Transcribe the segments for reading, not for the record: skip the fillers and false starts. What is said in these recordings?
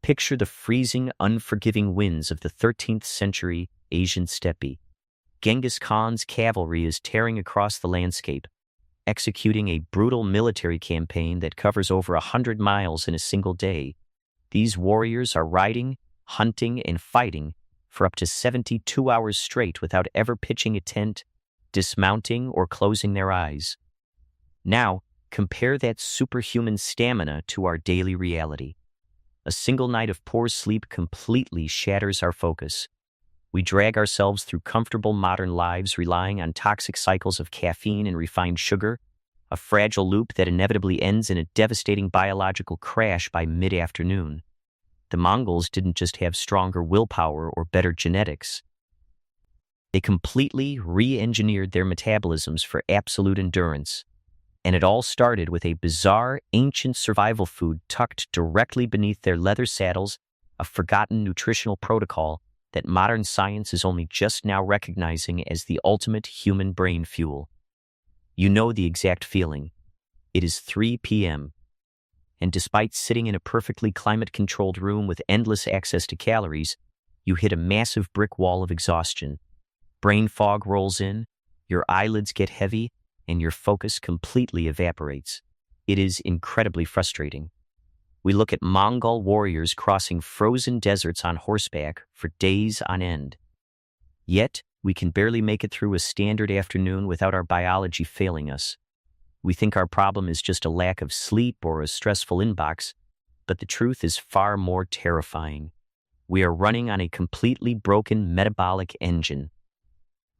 Picture the freezing, unforgiving winds of the 13th century Asian steppe. Genghis Khan's cavalry is tearing across the landscape, executing a brutal military campaign that covers over 100 miles in a single day. These warriors are riding, hunting, and fighting for up to 72 hours straight without ever pitching a tent, dismounting, or closing their eyes. Now, compare that superhuman stamina to our daily reality. A single night of poor sleep completely shatters our focus. We drag ourselves through comfortable modern lives relying on toxic cycles of caffeine and refined sugar, a fragile loop that inevitably ends in a devastating biological crash by mid-afternoon. The Mongols didn't just have stronger willpower or better genetics. They completely re-engineered their metabolisms for absolute endurance. And it all started with a bizarre, ancient survival food tucked directly beneath their leather saddles, a forgotten nutritional protocol that modern science is only just now recognizing as the ultimate human brain fuel. You know the exact feeling. It is 3 p.m. And despite sitting in a perfectly climate-controlled room with endless access to calories, you hit a massive brick wall of exhaustion. Brain fog rolls in, your eyelids get heavy, and your focus completely evaporates. It is incredibly frustrating. We look at Mongol warriors crossing frozen deserts on horseback for days on end. Yet, we can barely make it through a standard afternoon without our biology failing us. We think our problem is just a lack of sleep or a stressful inbox, but the truth is far more terrifying. We are running on a completely broken metabolic engine.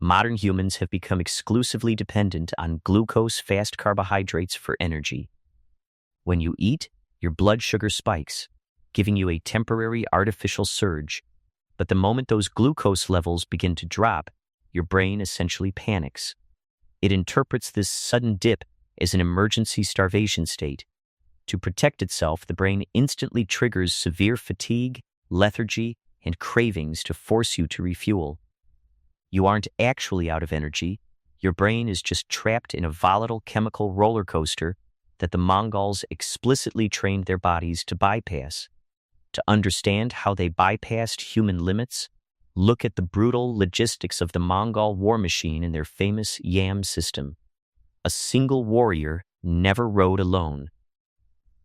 Modern humans have become exclusively dependent on glucose-fast carbohydrates for energy. When you eat, your blood sugar spikes, giving you a temporary artificial surge. But the moment those glucose levels begin to drop, your brain essentially panics. It interprets this sudden dip as an emergency starvation state. To protect itself, the brain instantly triggers severe fatigue, lethargy, and cravings to force you to refuel. You aren't actually out of energy. Your brain is just trapped in a volatile chemical roller coaster that the Mongols explicitly trained their bodies to bypass. To understand how they bypassed human limits, look at the brutal logistics of the Mongol war machine and their famous YAM system. A single warrior never rode alone.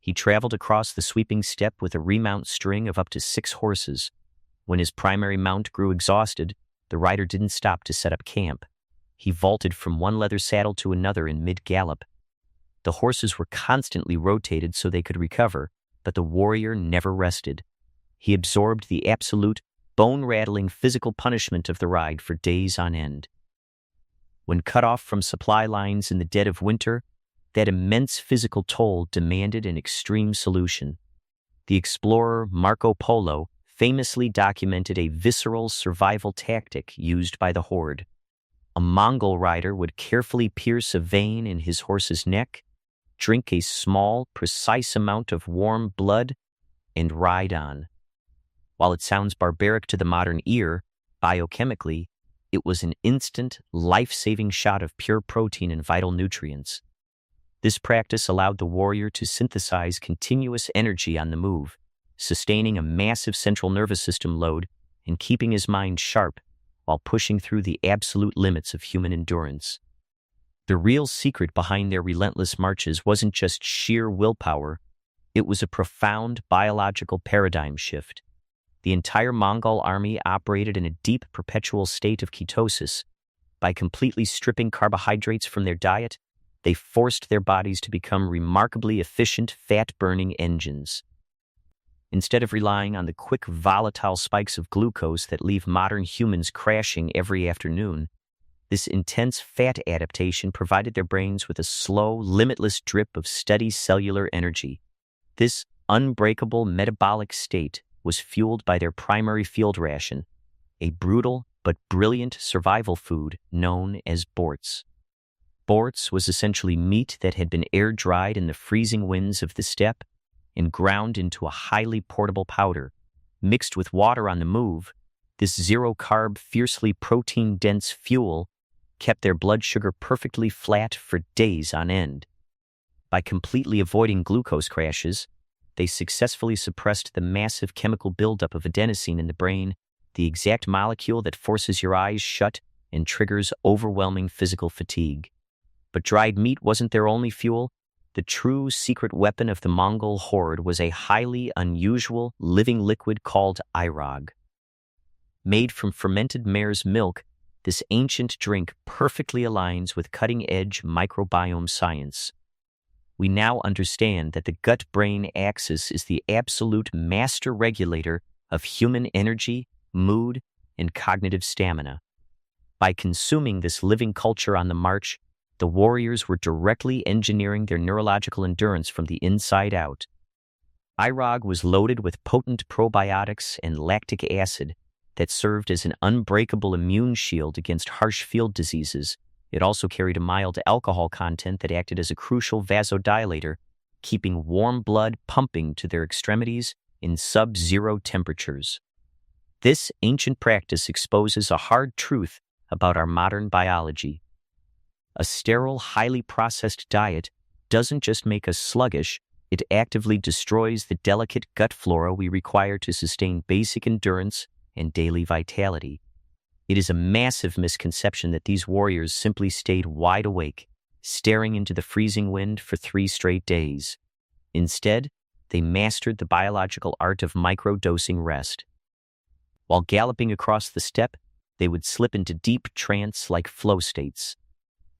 He traveled across the sweeping steppe with a remount string of up to 6 horses. When his primary mount grew exhausted, the rider didn't stop to set up camp. He vaulted from one leather saddle to another in mid-gallop. The horses were constantly rotated so they could recover, but the warrior never rested. He absorbed the absolute, bone-rattling physical punishment of the ride for days on end. When cut off from supply lines in the dead of winter, that immense physical toll demanded an extreme solution. The explorer Marco Polo famously documented a visceral survival tactic used by the horde. A Mongol rider would carefully pierce a vein in his horse's neck, drink a small, precise amount of warm blood, and ride on. While it sounds barbaric to the modern ear, biochemically, it was an instant, life-saving shot of pure protein and vital nutrients. This practice allowed the warrior to synthesize continuous energy on the move, sustaining a massive central nervous system load and keeping his mind sharp while pushing through the absolute limits of human endurance. The real secret behind their relentless marches wasn't just sheer willpower, it was a profound biological paradigm shift. The entire Mongol army operated in a deep perpetual state of ketosis. By completely stripping carbohydrates from their diet, they forced their bodies to become remarkably efficient fat-burning engines. Instead of relying on the quick, volatile spikes of glucose that leave modern humans crashing every afternoon, this intense fat adaptation provided their brains with a slow, limitless drip of steady cellular energy. This unbreakable metabolic state was fueled by their primary field ration, a brutal but brilliant survival food known as borts. Borts was essentially meat that had been air-dried in the freezing winds of the steppe and ground into a highly portable powder. Mixed with water on the move, this zero-carb, fiercely protein-dense fuel kept their blood sugar perfectly flat for days on end. By completely avoiding glucose crashes, they successfully suppressed the massive chemical buildup of adenosine in the brain, the exact molecule that forces your eyes shut and triggers overwhelming physical fatigue. But dried meat wasn't their only fuel. The true secret weapon of the Mongol horde was a highly unusual living liquid called airog. Made from fermented mare's milk, this ancient drink perfectly aligns with cutting-edge microbiome science. We now understand that the gut-brain axis is the absolute master regulator of human energy, mood, and cognitive stamina. By consuming this living culture on the march, the warriors were directly engineering their neurological endurance from the inside out. Airog was loaded with potent probiotics and lactic acid that served as an unbreakable immune shield against harsh field diseases. It also carried a mild alcohol content that acted as a crucial vasodilator, keeping warm blood pumping to their extremities in sub-zero temperatures. This ancient practice exposes a hard truth about our modern biology. A sterile, highly processed diet doesn't just make us sluggish, it actively destroys the delicate gut flora we require to sustain basic endurance and daily vitality. It is a massive misconception that these warriors simply stayed wide awake, staring into the freezing wind for 3 straight days. Instead, they mastered the biological art of microdosing rest. While galloping across the steppe, they would slip into deep trance-like flow states.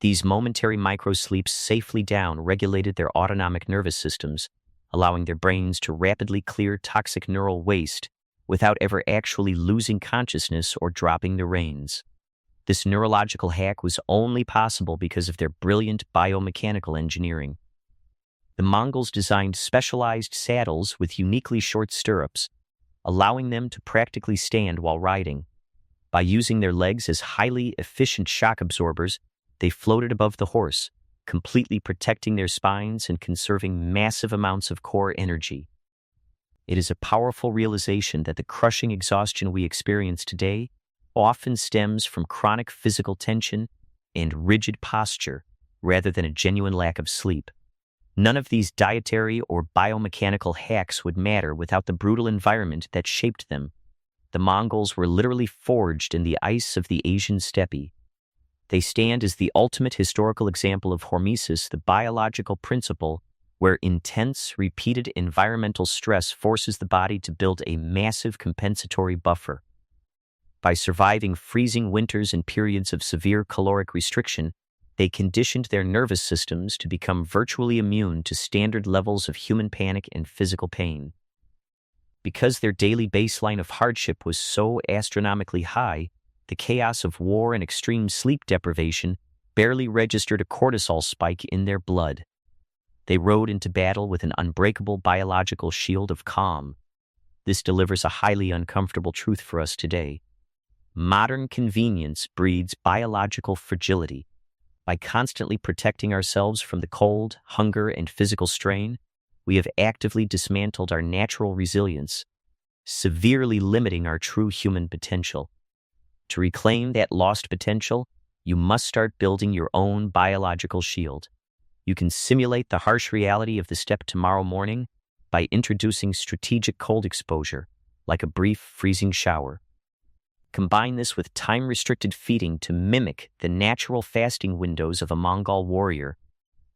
These momentary microsleeps safely down regulated their autonomic nervous systems, allowing their brains to rapidly clear toxic neural waste without ever actually losing consciousness or dropping the reins. This neurological hack was only possible because of their brilliant biomechanical engineering. The Mongols designed specialized saddles with uniquely short stirrups, allowing them to practically stand while riding. By using their legs as highly efficient shock absorbers, they floated above the horse, completely protecting their spines and conserving massive amounts of core energy. It is a powerful realization that the crushing exhaustion we experience today often stems from chronic physical tension and rigid posture rather than a genuine lack of sleep. None of these dietary or biomechanical hacks would matter without the brutal environment that shaped them. The Mongols were literally forged in the ice of the Asian steppe. They stand as the ultimate historical example of hormesis, the biological principle where intense, repeated environmental stress forces the body to build a massive compensatory buffer. By surviving freezing winters and periods of severe caloric restriction, they conditioned their nervous systems to become virtually immune to standard levels of human panic and physical pain. Because their daily baseline of hardship was so astronomically high, the chaos of war and extreme sleep deprivation barely registered a cortisol spike in their blood. They rode into battle with an unbreakable biological shield of calm. This delivers a highly uncomfortable truth for us today. Modern convenience breeds biological fragility. By constantly protecting ourselves from the cold, hunger, and physical strain, we have actively dismantled our natural resilience, severely limiting our true human potential. To reclaim that lost potential, you must start building your own biological shield. You can simulate the harsh reality of the steppe tomorrow morning by introducing strategic cold exposure, like a brief freezing shower. Combine this with time-restricted feeding to mimic the natural fasting windows of a Mongol warrior.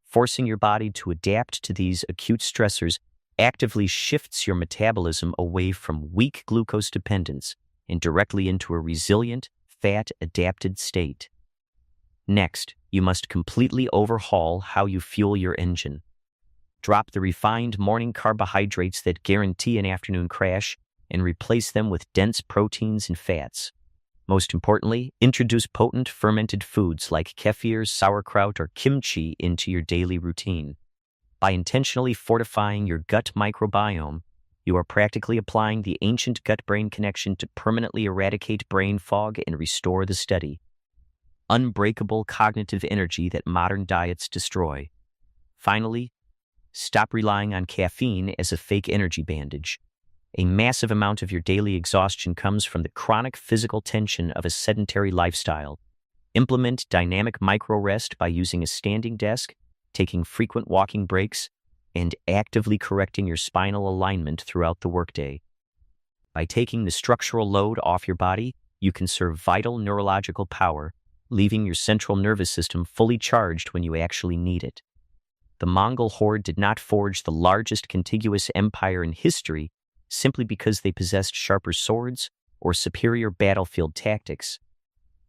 Forcing your body to adapt to these acute stressors actively shifts your metabolism away from weak glucose dependence and directly into a resilient, fat-adapted state. Next, you must completely overhaul how you fuel your engine. Drop the refined morning carbohydrates that guarantee an afternoon crash and replace them with dense proteins and fats. Most importantly, introduce potent fermented foods like kefir, sauerkraut, or kimchi into your daily routine. By intentionally fortifying your gut microbiome, you are practically applying the ancient gut-brain connection to permanently eradicate brain fog and restore the steady, unbreakable cognitive energy that modern diets destroy. Finally, stop relying on caffeine as a fake energy bandage. A massive amount of your daily exhaustion comes from the chronic physical tension of a sedentary lifestyle. Implement dynamic micro-rest by using a standing desk, taking frequent walking breaks, and actively correcting your spinal alignment throughout the workday. By taking the structural load off your body, you conserve vital neurological power, leaving your central nervous system fully charged when you actually need it. The Mongol horde did not forge the largest contiguous empire in history simply because they possessed sharper swords or superior battlefield tactics.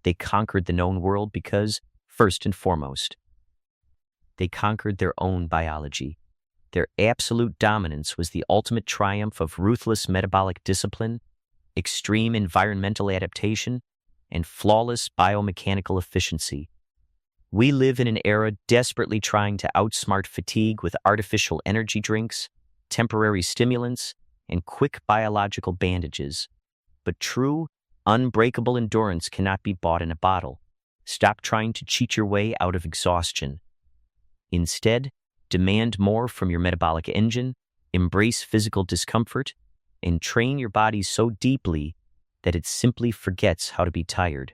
They conquered the known world because, first and foremost, they conquered their own biology. Their absolute dominance was the ultimate triumph of ruthless metabolic discipline, extreme environmental adaptation, and flawless biomechanical efficiency. We live in an era desperately trying to outsmart fatigue with artificial energy drinks, temporary stimulants, and quick biological bandages. But true, unbreakable endurance cannot be bought in a bottle. Stop trying to cheat your way out of exhaustion. Instead, demand more from your metabolic engine, embrace physical discomfort, and train your body so deeply that it simply forgets how to be tired.